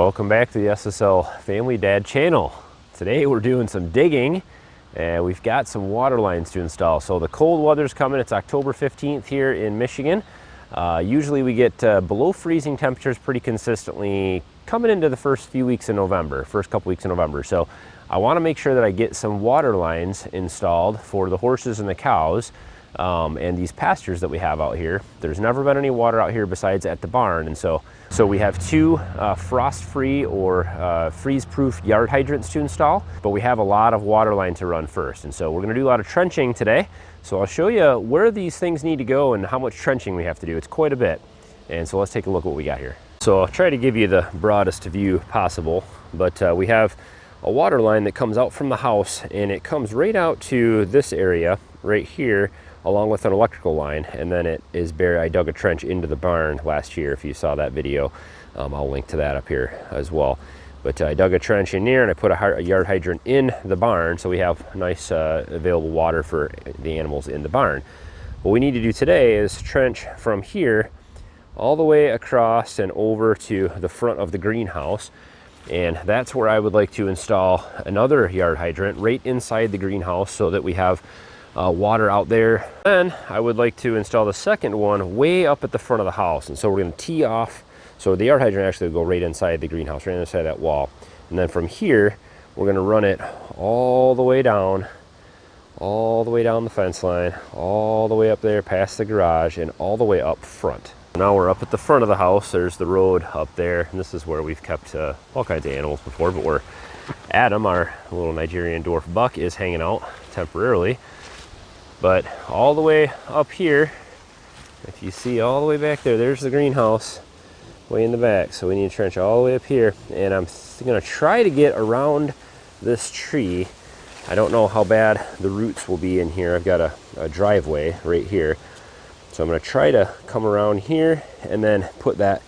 Welcome back to the SSL Family Dad channel. Today we're doing some digging and we've got some water lines to install. So the cold weather's coming. It's October 15th here in Michigan. Usually we get below freezing temperatures pretty consistently coming into the first couple weeks in November. So I want to make sure that I get some water lines installed for the horses and the cows and these pastures that we have out here. There's never been any water out here besides at the barn, and so we have two frost-free or freeze-proof yard hydrants to install, but we have a lot of water line to run first, and so we're going to do a lot of trenching today. So I'll show you where these things need to go and how much trenching we have to do. It's quite a bit, and so let's take a look at what we got here. So I'll try to give you the broadest view possible, but we have a water line that comes out from the house, and it comes right out to this area right here, along with an electrical line, and then it is buried. I dug a trench into the barn last year. If you saw that video, I'll link to that up here as well. But I dug a trench in there and I put a yard hydrant in the barn, so we have nice available water for the animals in the barn. What we need to do today is trench from here all the way across and over to the front of the greenhouse, and that's where I would like to install another yard hydrant right inside the greenhouse so that we have water out there. Then I would like to install the second one way up at the front of the house, and so we're going to tee off. So the yard hydrant actually will go right inside the greenhouse, right inside that wall, and then from here we're going to run it all the way down the fence line, all the way up there past the garage, and all the way up front. Now we're up at the front of the house. There's the road up there, and this is where we've kept all kinds of animals before, but where Adam, our little Nigerian dwarf buck, is hanging out temporarily. But all the way up here, if you see all the way back there, there's the greenhouse way in the back. So we need to trench all the way up here, and I'm going to try to get around this tree. I don't know how bad the roots will be in here. I've got a driveway right here, so I'm going to try to come around here and then put that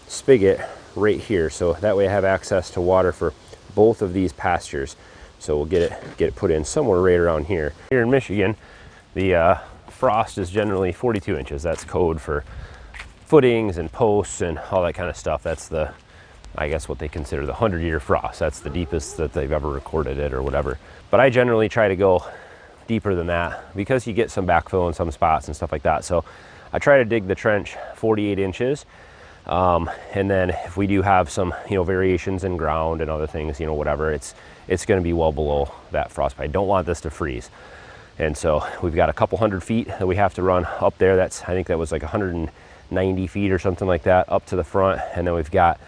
spigot right here, so that way I have access to water for both of these pastures. So we'll get it put in somewhere right around here. Here in Michigan, the frost is generally 42 inches. That's code for footings and posts and all that kind of stuff. That's the, I guess, what they consider the 100-year frost. That's the deepest that they've ever recorded it or whatever. But I generally try to go deeper than that because you get some backfill in some spots and stuff like that. So I try to dig the trench 48 inches. And then if we do have some, variations in ground and other things, whatever, it's going to be well below that frost. I don't want this to freeze. And so we've got a couple hundred feet that we have to run up there. I think that was like 190 feet or something like that up to the front. And then we've got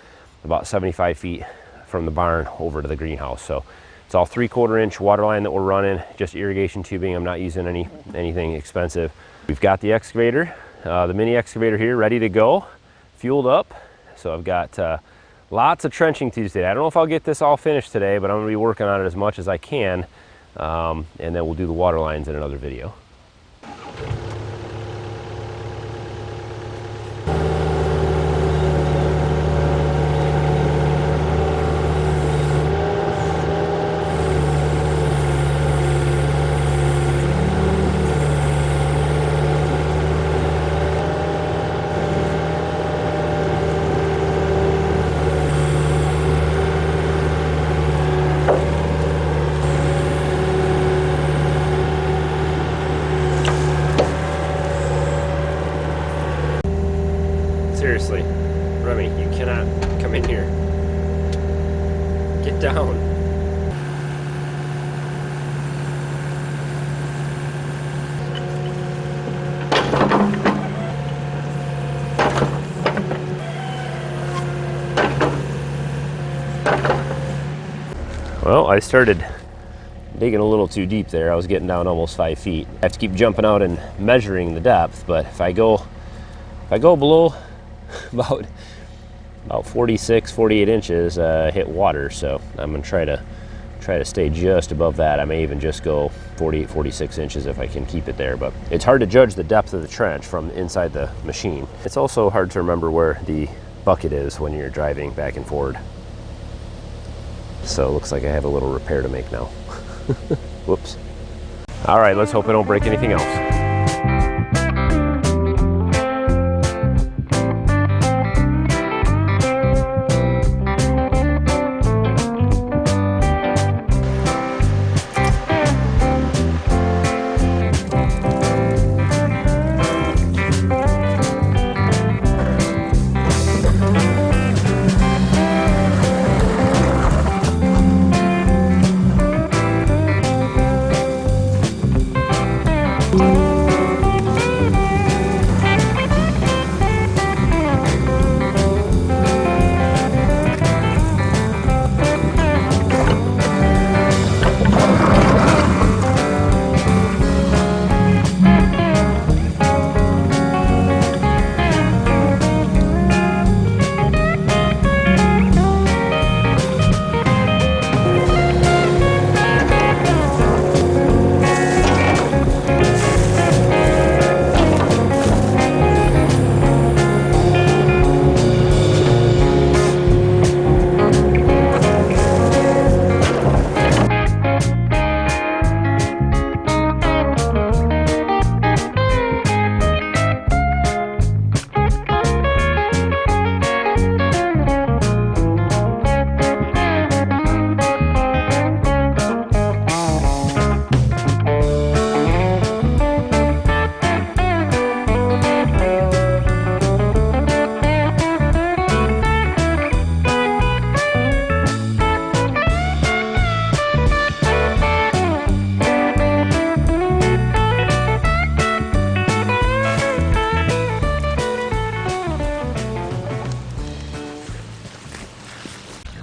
about 75 feet from the barn over to the greenhouse. So it's all 3/4 inch water line that we're running, just irrigation tubing. I'm not using anything expensive. We've got the excavator, the mini excavator here, ready to go, fueled up. So I've got lots of trenching to do today. I don't know if I'll get this all finished today, but I'm gonna be working on it as much as I can. And then we'll do the water lines in another video. Seriously, Remy, you cannot come in here. Get down. Well, I started digging a little too deep there. I was getting down almost 5 feet. I have to keep jumping out and measuring the depth, but if I go below about 46, 48 inches, hit water. So I'm gonna try to stay just above that. I may even just go 48, 46 inches if I can keep it there, but it's hard to judge the depth of the trench from inside the machine. It's also hard to remember where the bucket is when you're driving back and forward. So it looks like I have a little repair to make now. Whoops. All right, let's hope I don't break anything else.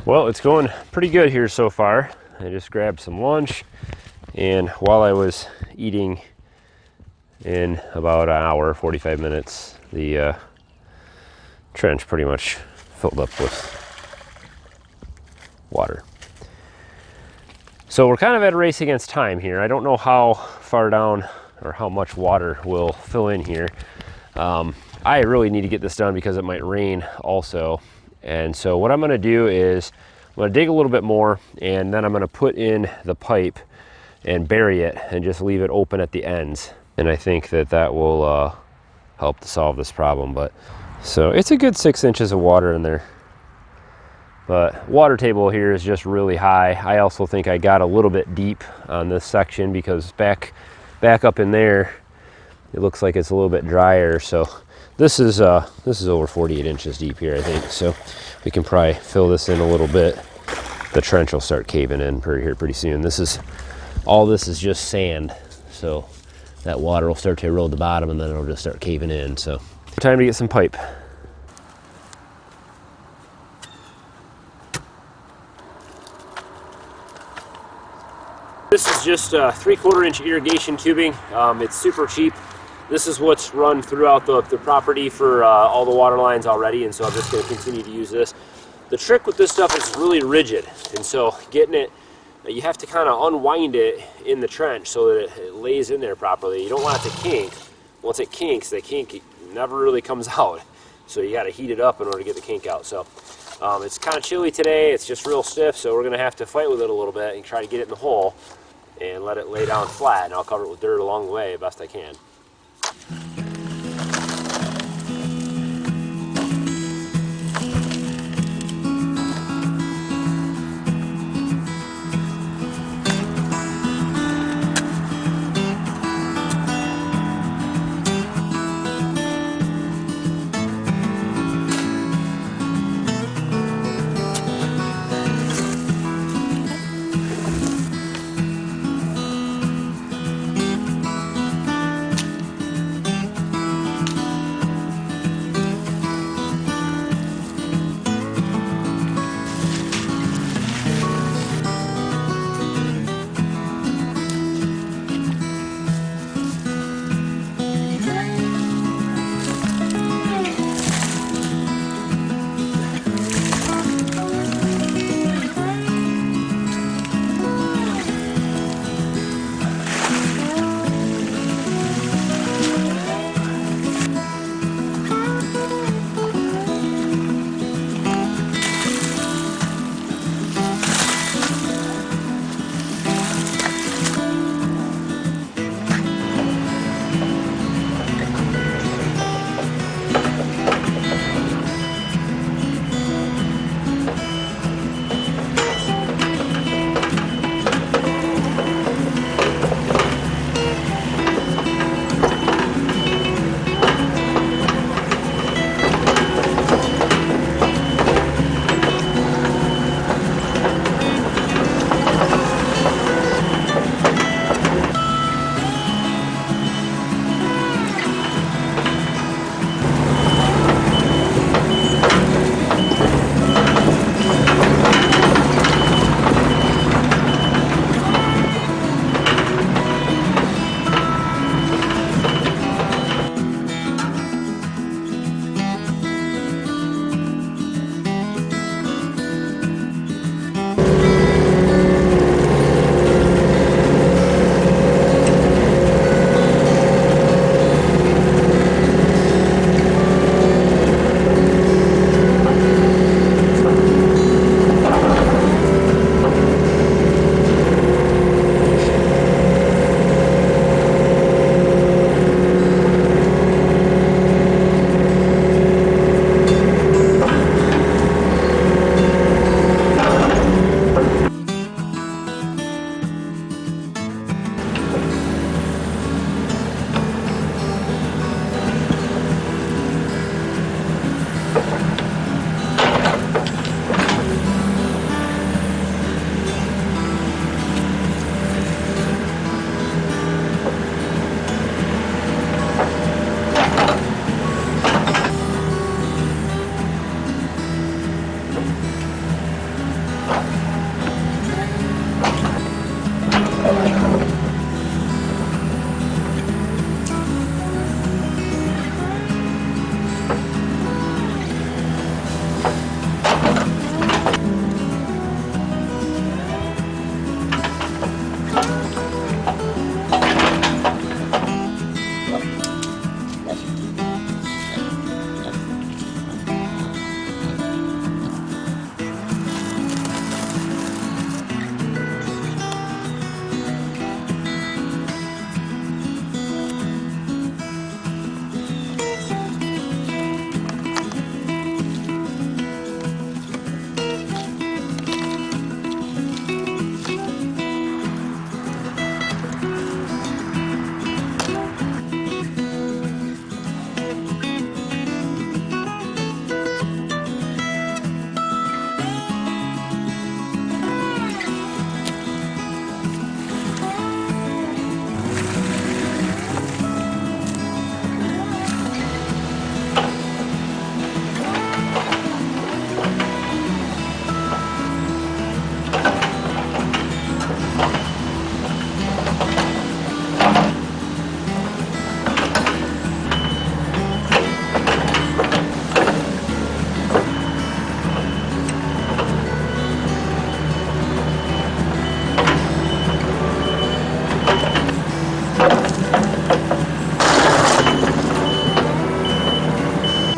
Well, it's going pretty good here so far. I just grabbed some lunch, and while I was eating, in about an hour, 45 minutes, the trench pretty much filled up with water. So we're kind of at a race against time here. I don't know how far down or how much water will fill in here. I really need to get this done because it might rain also. And so what I'm gonna do is I'm gonna dig a little bit more, and then I'm gonna put in the pipe and bury it and just leave it open at the ends. And I think that that will help to solve this problem. But so it's a good 6 inches of water in there. But water table here is just really high. I also think I got a little bit deep on this section because back up in there, it looks like it's a little bit drier. So this is over 48 inches deep here, I think. So we can probably fill this in a little bit. The trench will start caving in pretty soon. All this is just sand. So that water will start to erode the bottom, and then it'll just start caving in. So time to get some pipe. This is just 3/4 inch irrigation tubing. It's super cheap. This is what's run throughout the property for all the water lines already, and so I'm just going to continue to use this. The trick with this stuff is it's really rigid, and so getting it, you have to kind of unwind it in the trench so that it lays in there properly. You don't want it to kink. Once it kinks, the kink never really comes out. So you got to heat it up in order to get the kink out. So it's kind of chilly today. It's just real stiff, so we're going to have to fight with it a little bit and try to get it in the hole and let it lay down flat, and I'll cover it with dirt along the way best I can.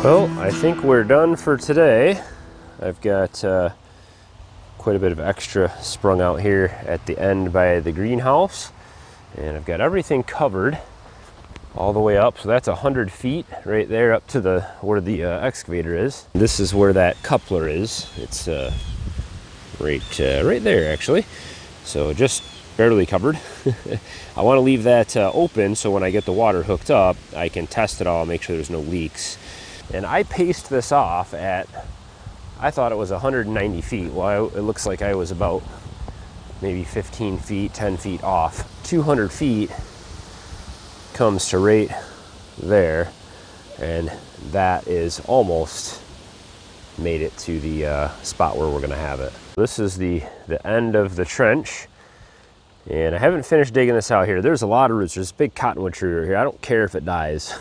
Well, I think we're done for today. I've got quite a bit of extra sprung out here at the end by the greenhouse, and I've got everything covered all the way up. So that's 100 feet right there up to where the excavator is. This is where that coupler is. It's right there actually. So just barely covered. I want to leave that open so when I get the water hooked up, I can test it all, make sure there's no leaks. And I paced this off at, I thought it was 190 feet. Well, it looks like I was about maybe 15 feet, 10 feet off. 200 feet comes to right there, and that is almost made it to the spot where we're gonna have it. This is the end of the trench, and I haven't finished digging this out here. There's a lot of roots. There's a big cottonwood tree right here. I don't care if it dies.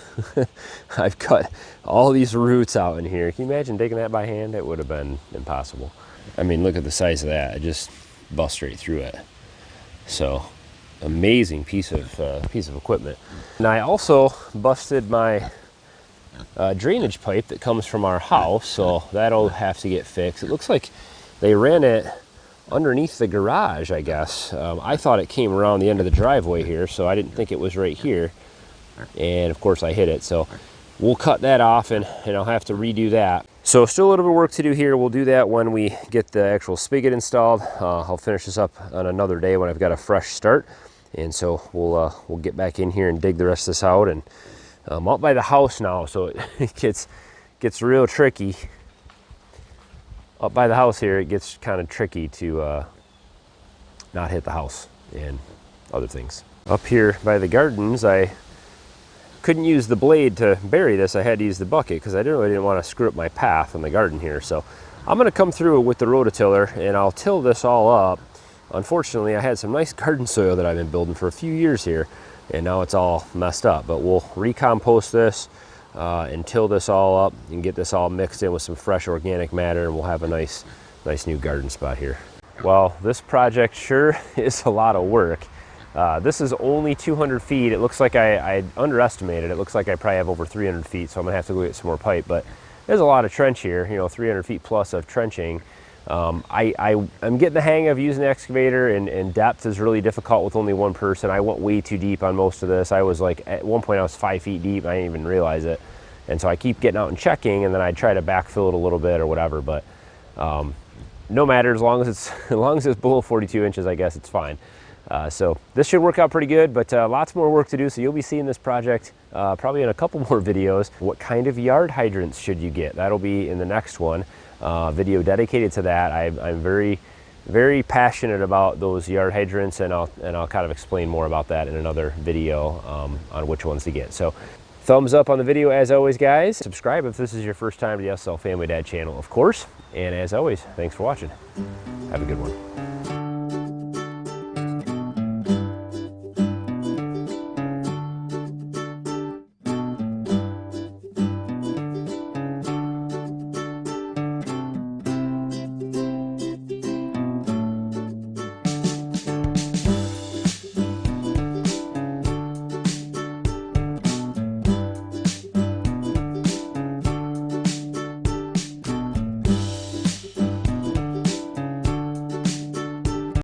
I've cut all these roots out in here. Can you imagine digging that by hand? It would have been impossible. I mean, look at the size of that. I just bust right through it. So amazing piece of equipment. And I also busted my drainage pipe that comes from our house, so that'll have to get fixed. It looks like they ran it underneath the garage, I guess. I thought it came around the end of the driveway here, so I didn't think it was right here. And of course I hit it, so we'll cut that off and I'll have to redo that. So still a little bit of work to do here. We'll do that when we get the actual spigot installed. I'll finish this up on another day when I've got a fresh start. And so we'll get back in here and dig the rest of this out. And I'm out by the house now, so it gets real tricky. Up by the house here, it gets kind of tricky to not hit the house and other things. Up here by the gardens, I couldn't use the blade to bury this. I had to use the bucket because I really didn't want to screw up my path in the garden here. So I'm gonna come through with the rototiller and I'll till this all up. Unfortunately, I had some nice garden soil that I've been building for a few years here, and now it's all messed up. But we'll recompost this and till this all up and get this all mixed in with some fresh organic matter, and we'll have a nice new garden spot here. Well, this project sure is a lot of work. This is only 200 feet. It looks like I underestimated. It looks like I probably have over 300 feet, so I'm gonna have to go get some more pipe. But there's a lot of trench here, 300 feet plus of trenching. I'm getting the hang of using the excavator, and depth is really difficult with only one person. I went way too deep on most of this. I was like, at one point I was 5 feet deep, and I didn't even realize it. And so I keep getting out and checking, and then I try to backfill it a little bit or whatever, but no matter, as long as it's below 42 inches, I guess it's fine. So this should work out pretty good, but lots more work to do. So you'll be seeing this project probably in a couple more videos. What kind of yard hydrants should you get? That'll be in the next one. Video dedicated to that. I'm very passionate about those yard hydrants, and I'll kind of explain more about that in another video on which ones to get. So thumbs up on the video as always, guys. Subscribe if this is your first time to the SSL Family Dad channel, of course. And as always, thanks for watching. Have a good one.